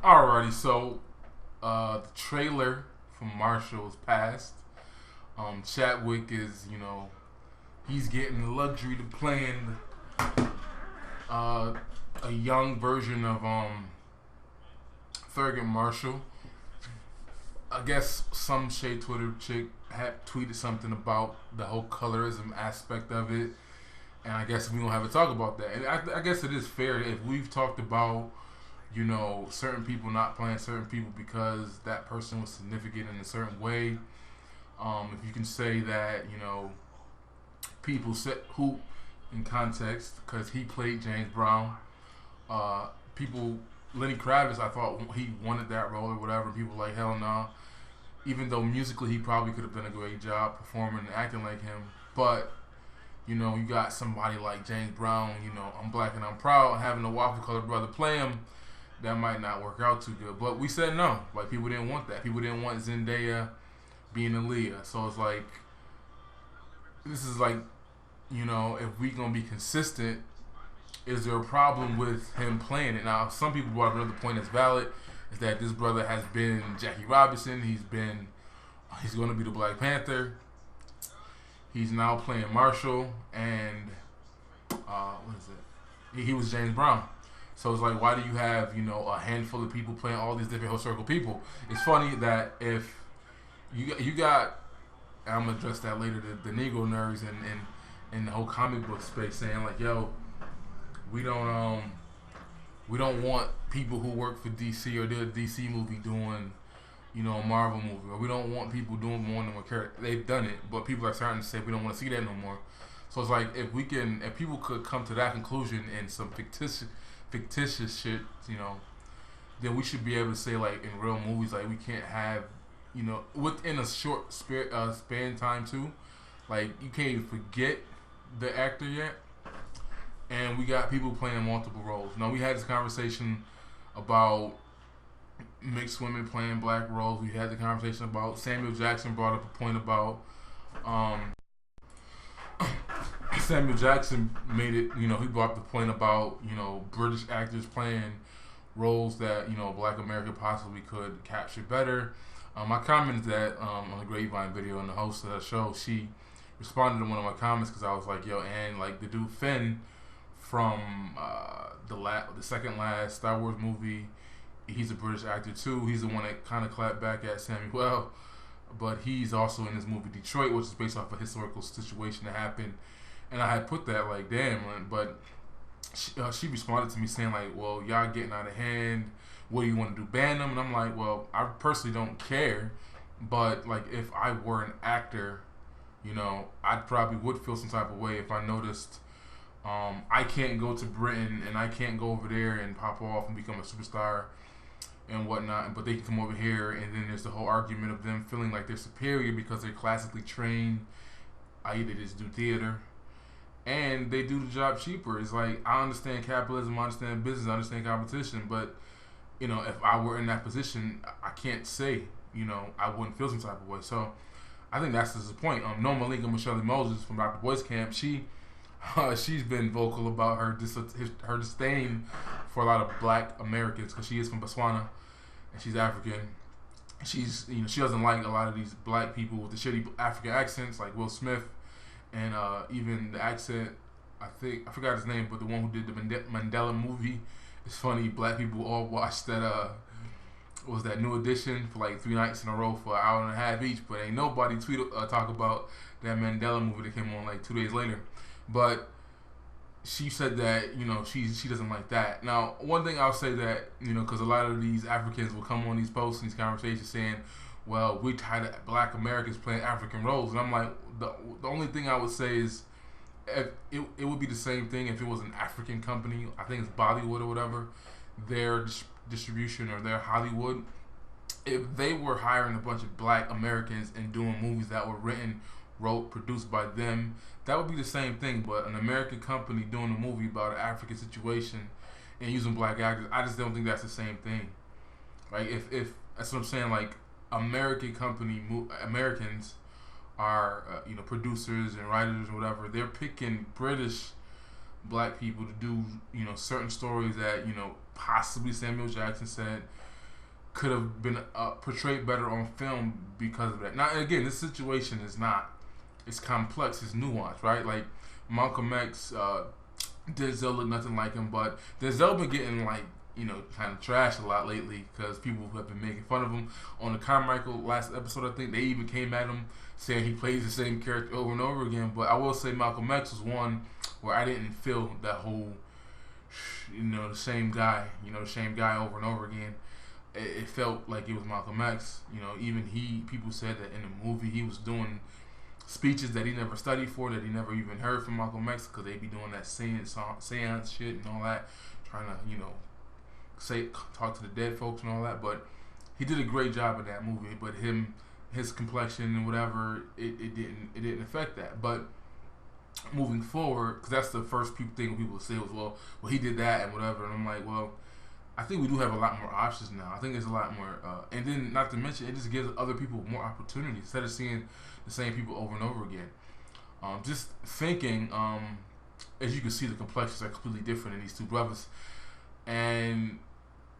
Alrighty, so the trailer from Marshall is passed. Chadwick is, he's getting the luxury to playing uh, a young version of Thurgood Marshall. I guess some shade Twitter chick had tweeted something about the whole colorism aspect of it, and I guess we don't have to talk about that. And I guess it is fair if we've talked about certain people not playing certain people because that person was significant in a certain way. If you can say that, people said who in context because he played James Brown. People, Lenny Kravitz, I thought he wanted that role or whatever. People were like, hell no. Even though musically he probably could have done a great job performing and acting like him, but you got somebody like James Brown. I'm black and I'm proud. Having a waffle colored brother play him, that might not work out too good. But we said no. Like, people didn't want that. People didn't want Zendaya being Aaliyah. So it's like, this is like, if we gonna be consistent, is there a problem with him playing it? Now, some people brought up another point that's valid, is that this brother has been Jackie Robinson. He's going to be the Black Panther. He's now playing Marshall, and what is it? He was James Brown. So it's like, why do you have a handful of people playing all these different historical people? It's funny that if you got, and I'm gonna address that later, the Negro nerds and the whole comic book space saying like, yo, we don't want people who work for DC or did a DC movie doing a Marvel movie, or we don't want people doing more than one character. They've done it, but people are starting to say we don't want to see that no more. So it's like, if people could come to that conclusion in some fictitious shit, then we should be able to say, like, in real movies, like, we can't have, within a short span time too, like, you can't even forget the actor yet, and we got people playing multiple roles. Now, we had this conversation about mixed women playing black roles. We had the conversation about Samuel Jackson brought up a point about Samuel Jackson made it, he brought up the point about, British actors playing roles that, Black America possibly could capture better. My comment is that on the Grapevine video, and the host of that show, she responded to one of my comments because I was like, yo, and like the dude Finn from the second last Star Wars movie, he's a British actor too. He's the one that kind of clapped back at Samuel, but he's also in this movie Detroit, which is based off a historical situation that happened. And I had put that like, damn, but she responded to me saying like, well, y'all getting out of hand. What do you want to do, ban them? And I'm like, well, I personally don't care, but like, if I were an actor, I probably would feel some type of way if I noticed I can't go to Britain and I can't go over there and pop off and become a superstar and whatnot, but they can come over here, and then there's the whole argument of them feeling like they're superior because they're classically trained, i.e. they just do theater, and they do the job cheaper. It's like, I understand capitalism, I understand business, I understand competition, but if I were in that position, I can't say, I wouldn't feel some type of way. So I think that's the point. No Malika Michelle Moses from Dr. Boy's camp, she's been vocal about her disdain for a lot of Black Americans because she is from Botswana and she's African. She's she doesn't like a lot of these Black people with the shitty African accents like Will Smith, and even the accent, I forgot his name, but the one who did the Mandela movie. It's funny, Black people all watched that was that New Edition for like 3 nights in a row for an hour and a half each, but ain't nobody talk about that Mandela movie that came on like 2 days later. But she said that she doesn't like that. Now, one thing I'll say that because a lot of these Africans will come on these posts and these conversations saying, well, we're tired of Black Americans playing African roles, and I'm like, the only thing I would say is, it would be the same thing if it was an African company. I think it's Bollywood or whatever, their distribution or their Hollywood. If they were hiring a bunch of Black Americans and doing movies that were written, wrote, produced by them, that would be the same thing. But an American company doing a movie about an African situation and using Black actors, I just don't think that's the same thing. Like, if that's what I'm saying. Like, Americans are producers and writers or whatever. They're picking British Black people to do certain stories that possibly Samuel Jackson said could have been portrayed better on film because of that. Now, again, this situation is not. It's complex. It's nuanced, right? Like Malcolm X, Denzel looked nothing like him, but Denzel been getting like kind of trashed a lot lately because people have been making fun of him. On the Carmichael last episode, I think they even came at him saying he plays the same character over and over again. But I will say Malcolm X was one where I didn't feel that whole the same guy over and over again. It felt like it was Malcolm X. Even people said that in the movie he was doing speeches that he never studied for, that he never even heard from Malcolm X, because they be doing that seance shit and all that, trying to talk to the dead folks and all that. But he did a great job in that movie. But his complexion and whatever, it didn't affect that. But moving forward, because that's the first thing people say was, well, he did that and whatever, and I'm like, well, I think we do have a lot more options now. I think there's a lot more, and then not to mention, it just gives other people more opportunities instead of seeing the same people over and over again. Just thinking, as you can see, the complexions are completely different in these two brothers, and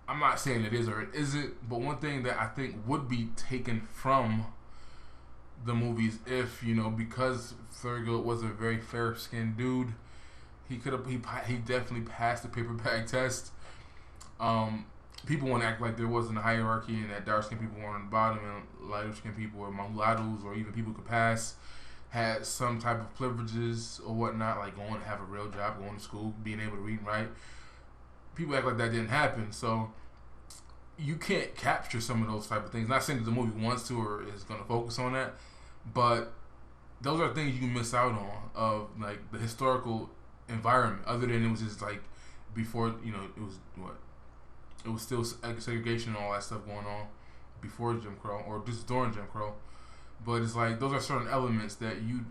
I'm not saying it is or it isn't, but one thing that I think would be taken from the movies, if because Thurgood was a very fair-skinned dude, he definitely passed the paper bag test. People want to act like there wasn't a hierarchy and that dark-skinned people were on the bottom and lighter-skinned people or mulattoes or even people who could pass had some type of privileges or whatnot, like going to have a real job, going to school, being able to read and write. People act like that didn't happen, so you can't capture some of those type of things. Not saying that the movie wants to or is going to focus on that, but those are things you miss out on of like the historical environment. Other than it was just like before, it was what. It was still segregation and all that stuff going on before Jim Crow or just during Jim Crow. But it's like those are certain elements that you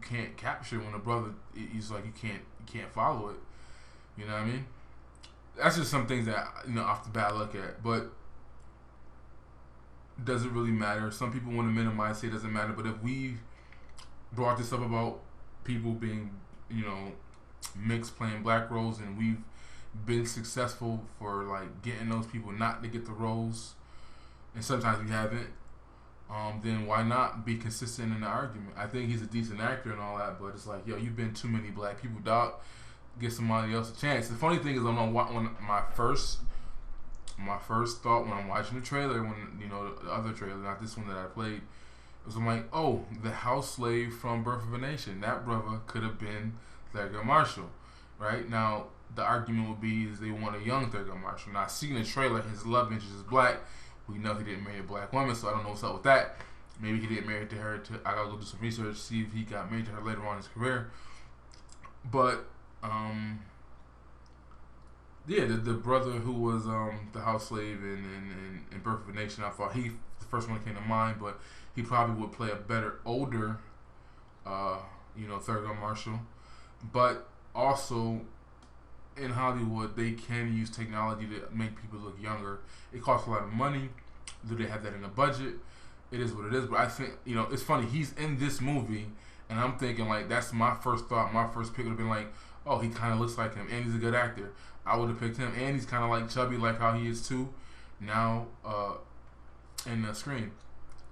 can't capture when a brother is like you can't follow it. You know what I mean? That's just some things that off the bat I look at. But does it really matter? Some people want to minimize, say it doesn't matter. But if we brought this up about people being mixed, playing black roles, and we've been successful for like getting those people not to get the roles, and sometimes we haven't, then why not be consistent in the argument? I think he's a decent actor and all that, but it's like, you've been too many black people, dog. Give somebody else a chance. The funny thing is, when my first thought when I'm watching the trailer, when the other trailer, not this one that I played, was I'm like, oh, the house slave from Birth of a Nation. That brother could have been Thurgood Marshall, right? Now, the argument would be is they want a young Thurgood Marshall. Now, seeing the trailer, his love interest is black. We know he didn't marry a black woman, so I don't know what's up with that. Maybe he didn't marry to her. I gotta go do some research, see if he got married to her later on in his career. But the brother who was the house slave in Birth of a Nation, I thought the first one that came to mind, but he probably would play a better older, Thurgood Marshall. But also, in Hollywood, they can use technology to make people look younger. It costs a lot of money. Do they have that in the budget? It is what it is. But I think, it's funny. He's in this movie, and I'm thinking, like, that's my first thought. My first pick would have been like, oh, he kind of looks like him, and he's a good actor. I would have picked him, and he's kind of like chubby, like how he is too, now in the screen.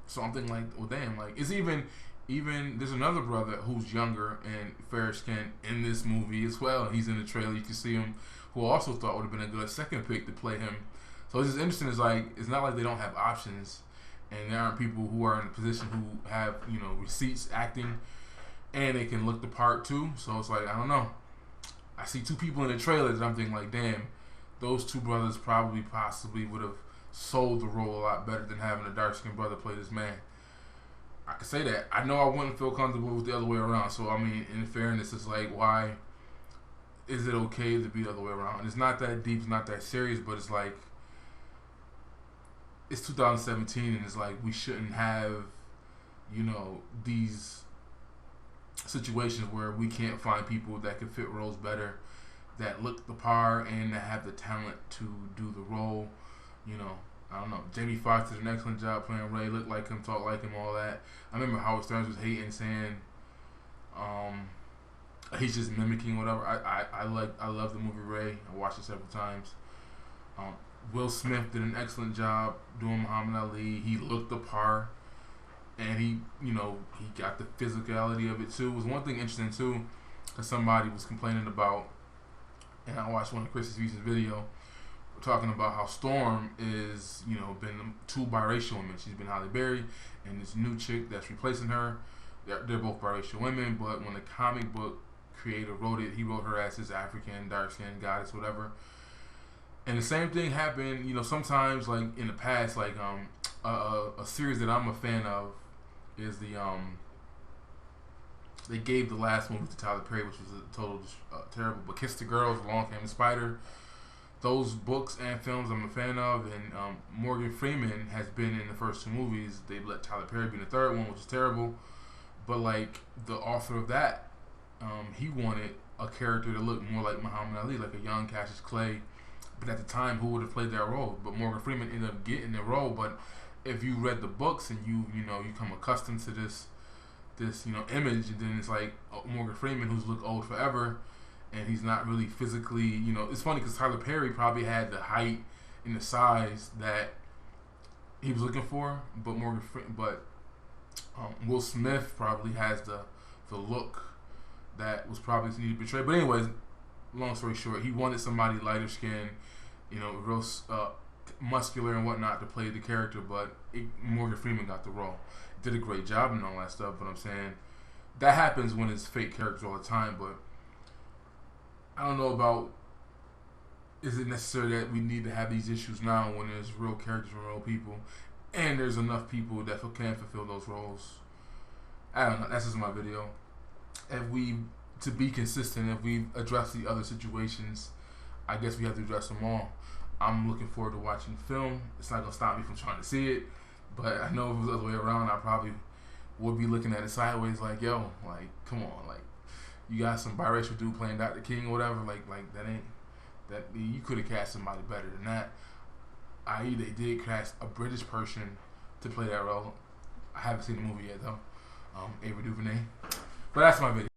So I'm thinking, like, well, damn, like, it's even there's another brother who's younger and fair skinned in this movie as well. He's in the trailer. You can see him, who I also thought would have been a good second pick to play him. So it's just interesting. It's like, it's not like they don't have options, and there aren't people who are in a position who have receipts acting, and they can look the part too. So it's like, I don't know. I see two people in the trailers, and I'm thinking like, damn, those two brothers possibly would have sold the role a lot better than having a dark skinned brother play this man. I can say that. I know I wouldn't feel comfortable with the other way around. So, I mean, in fairness, it's like, why is it okay to be the other way around? It's not that deep, it's not that serious, but it's like, it's 2017, and it's like, we shouldn't have, these situations where we can't find people that can fit roles better, that look the part, and that have the talent to do the role, I don't know. Jamie Foxx did an excellent job playing Ray. Looked like him, talked like him, all that. I remember Howard Stern was hating, saying he's just mimicking whatever. I love the movie Ray. I watched it several times. Will Smith did an excellent job doing Muhammad Ali. He looked the part, and he got the physicality of it too. It was one thing interesting too, because somebody was complaining about, and I watched one of Chris's recent video talking about how Storm is, been two biracial women. She's been Halle Berry, and this new chick that's replacing her, they're both biracial women. But when the comic book creator wrote it, he wrote her as his African, dark-skinned goddess, whatever. And the same thing happened, sometimes, like, in the past, like, a series that I'm a fan of is they gave the last movie to Tyler Perry, which was a total terrible, but Kiss the Girls, Along Came the Spider, those books and films I'm a fan of. And Morgan Freeman has been in the first two movies. They let Tyler Perry be in the third one, which is terrible. But, like, the author of that, he wanted a character to look more like Muhammad Ali, like a young Cassius Clay. But at the time, who would have played that role? But Morgan Freeman ended up getting the role. But if you read the books and you come accustomed to this image, and then it's like Morgan Freeman, who's looked old forever, and he's not really physically, it's funny because Tyler Perry probably had the height and the size that he was looking for, but Will Smith probably has the look that was probably needed to be portrayed. But anyways, long story short, he wanted somebody lighter skinned, real muscular and whatnot to play the character, but Morgan Freeman got the role. Did a great job and all that stuff, but I'm saying that happens when it's fake characters all the time. But I don't know about, is it necessary that we need to have these issues now when there's real characters and real people, and there's enough people that can fulfill those roles? I don't know. That's just my video. To be consistent, if we address the other situations, I guess we have to address them all. I'm looking forward to watching film. It's not going to stop me from trying to see it, but I know if it was the other way around, I probably would be looking at it sideways like, yo, like, come on, like, you got some biracial dude playing Dr. King or whatever, like that ain't, that you could have cast somebody better than that. I.e., they did cast a British person to play that role. I haven't seen the movie yet, though. Ava DuVernay. But that's my video.